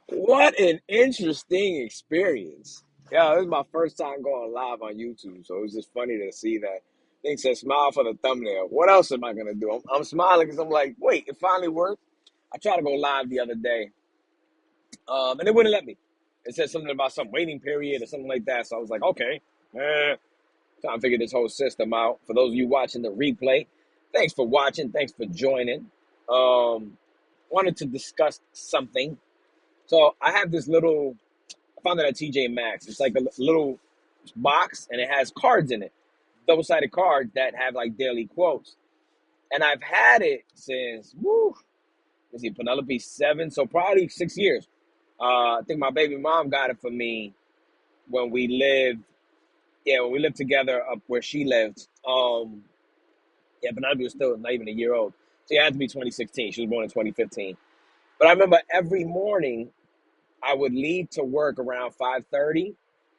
What an interesting experience. Yeah, this is my first time going live on YouTube, so it was just funny to see that thing said smile for the thumbnail. What else am I gonna do? I'm smiling because I'm like, wait, it finally worked. I tried to go live the other day, and it wouldn't let me. It said something about some waiting period or something like that. So I was like, okay, trying to figure this whole system out. For those of you watching the replay, thanks for watching. Thanks for joining. Wanted to discuss something. So I have this little. I found it at TJ Maxx. It's like a little box, and it has cards in it, double-sided cards that have like daily quotes. And I've had it since let's see, Penelope 7, so probably 6 years. I think my baby mom got it for me when we lived, yeah, when we lived together up where she lived. Yeah, Penelope was still not even a year old, so it had to be 2016. She was born in 2015. But I remember every morning I would leave to work around 5:30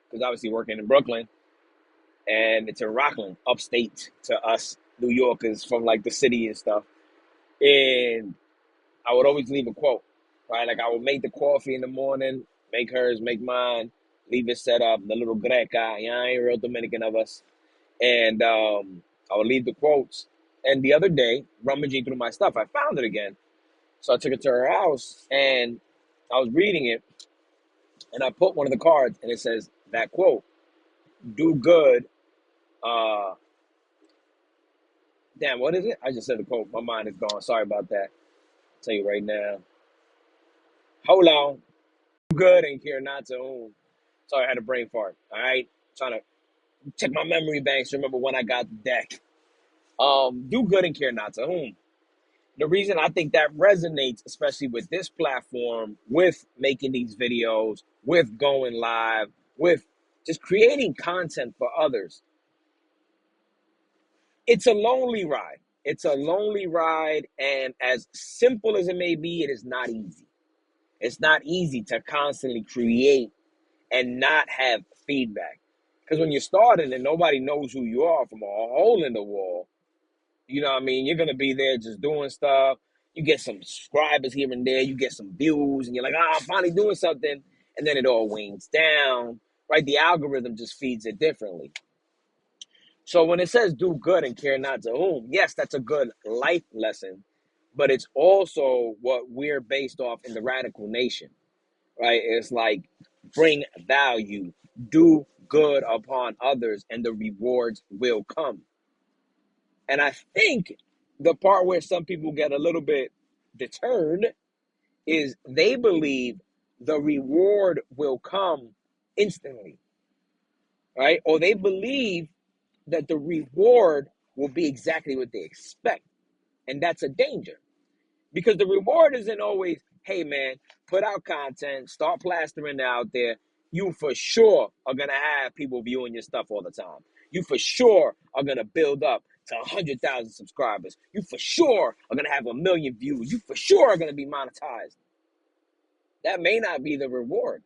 because obviously working in Brooklyn, and it's in Rockland, upstate to us New Yorkers from like the city and stuff. And I would always leave a quote, right? Like I would make the coffee in the morning, make hers, make mine, leave it set up, the little greca, yeah, ain't real Dominican of us. And I would leave the quotes. And the other day, rummaging through my stuff, I found it again. So I took it to her house and I was reading it, and I put one of the cards and it says that quote, do good. Uh, Damn, what is it? I just said the quote. My mind is gone. Sorry about that. I'll tell you right now. Hold on. Do good and care not to whom. Sorry, I had a brain fart. All right. Trying to check my memory banks to remember when I got the deck. Do good and care not to whom. The reason I think that resonates, especially with this platform, with making these videos, with going live, with just creating content for others, it's a lonely ride. It's a lonely ride, and as simple as it may be, it is not easy. It's not easy to constantly create and not have feedback. Because when you're starting and nobody knows who you are from a hole in the wall, you know what I mean? You're going to be there just doing stuff. You get some subscribers here and there. You get some views, and you're like, I'm finally doing something. And then it all wanes down, right? The algorithm just feeds it differently. So when it says do good and care not to whom, yes, that's a good life lesson, but it's also what we're based off in the Radical Nation, right? It's like bring value, do good upon others, and the rewards will come. And I think the part where some people get a little bit deterred is they believe the reward will come instantly, right? Or they believe that the reward will be exactly what they expect. And that's a danger because the reward isn't always, hey man, put out content, start plastering it out there. You for sure are going to have people viewing your stuff all the time. You for sure are going to build up to 100,000 subscribers. You for sure are going to have 1 million views. You for sure are going to be monetized. That may not be the reward.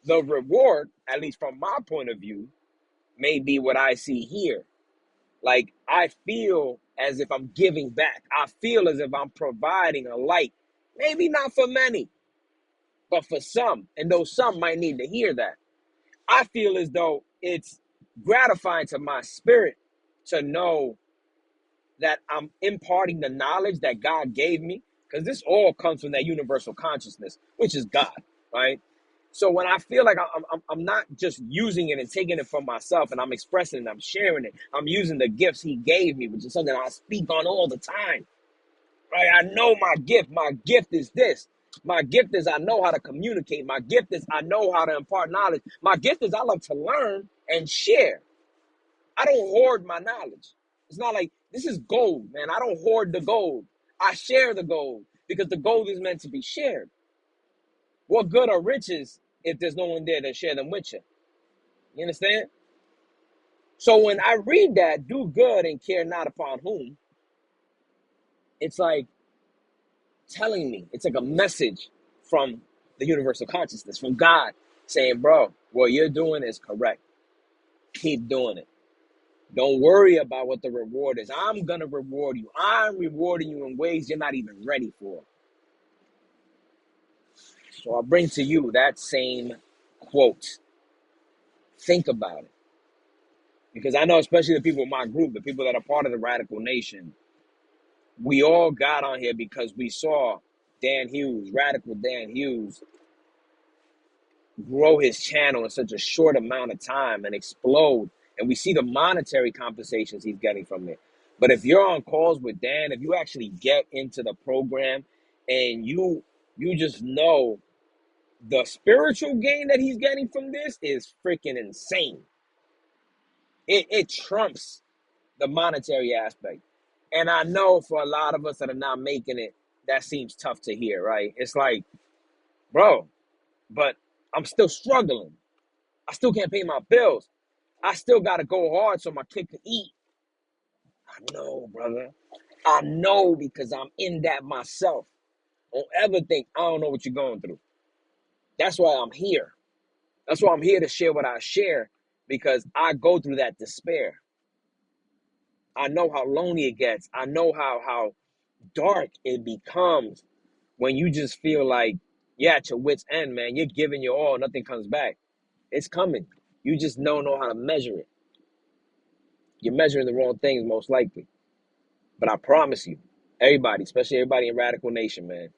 The reward, at least from my point of view, may be what I see here. Like, I feel as if I'm giving back. I feel as if I'm providing a light. Maybe not for many, but for some. And those some might need to hear that. I feel as though it's gratifying to my spirit to know that I'm imparting the knowledge that God gave me. Because this all comes from that universal consciousness, which is God, right? So when I feel like I'm not just using it and taking it for myself and I'm expressing it, I'm sharing it, I'm using the gifts he gave me, which is something I speak on all the time, right? I know my gift. My gift is this. My gift is I know how to communicate. My gift is I know how to impart knowledge. My gift is I love to learn and share. I don't hoard my knowledge. It's not like this is gold, man. I don't hoard the gold. I share the gold because the gold is meant to be shared. What good are riches if there's no one there to share them with you? You understand? So when I read that, do good and care not upon whom, it's like telling me, it's like a message from the universal consciousness, from God saying, bro, what you're doing is correct. Keep doing it. Don't worry about what the reward is. I'm going to reward you. I'm rewarding you in ways you're not even ready for. So I bring to you that same quote. Think about it. Because I know, especially the people in my group, the people that are part of the Radical Nation, we all got on here because we saw Dan Hughes, Radical Dan Hughes, grow his channel in such a short amount of time and explode. And we see the monetary compensations he's getting from it. But if you're on calls with Dan, if you actually get into the program and you just know the spiritual gain that he's getting from this is freaking insane. It trumps the monetary aspect. And I know for a lot of us that are not making it, that seems tough to hear, right? It's like, bro, but I'm still struggling. I still can't pay my bills. I still got to go hard so my kid can eat. I know, brother. I know because I'm in that myself. Don't ever think I don't know what you're going through. That's why I'm here. That's why I'm here to share what I share because I go through that despair. I know how lonely it gets. I know how dark it becomes when you just feel like you're at your wit's end, man. You're giving your all, nothing comes back. It's coming. You just don't know how to measure it. You're measuring the wrong things, most likely. But I promise you, everybody, especially everybody in Radical Nation, man,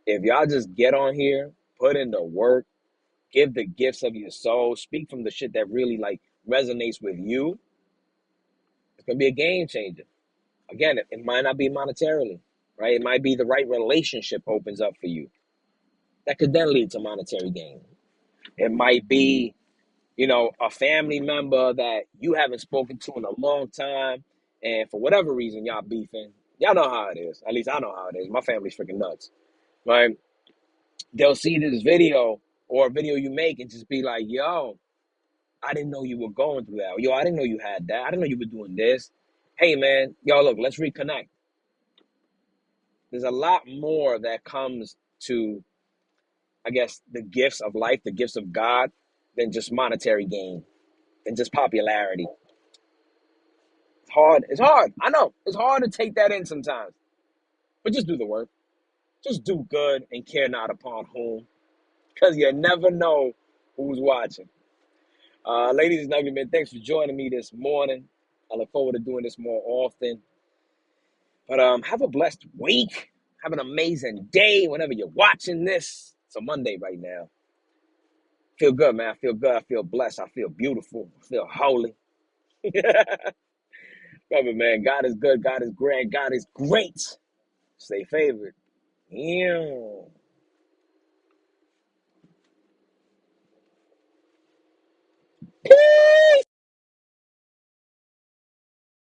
if y'all just get on here, put in the work, give the gifts of your soul, speak from the shit that really like resonates with you, it's gonna be a game changer. Again, it might not be monetarily, right? It might be the right relationship opens up for you. That could then lead to monetary gain. It might be, a family member that you haven't spoken to in a long time, and for whatever reason, y'all beefing. Y'all know how it is. At least I know how it is. My family's freaking nuts, right? They'll see this video or a video you make and just be like, yo, I didn't know you were going through that. Yo, I didn't know you had that. I didn't know you were doing this. Hey, man, yo, look, let's reconnect. There's a lot more that comes to, I guess, the gifts of life, the gifts of God, than just monetary gain and just popularity. It's hard. It's hard. I know. It's hard to take that in sometimes. But just do the work. Just do good and care not upon whom. Because you never know who's watching. Ladies and gentlemen, thanks for joining me this morning. I look forward to doing this more often. But have a blessed week. Have an amazing day whenever you're watching this. It's a Monday right now. Feel good, man. I feel good. I feel blessed. I feel beautiful. I feel holy. Remember, man, God is good. God is great. God is great. Stay favored. Yeah.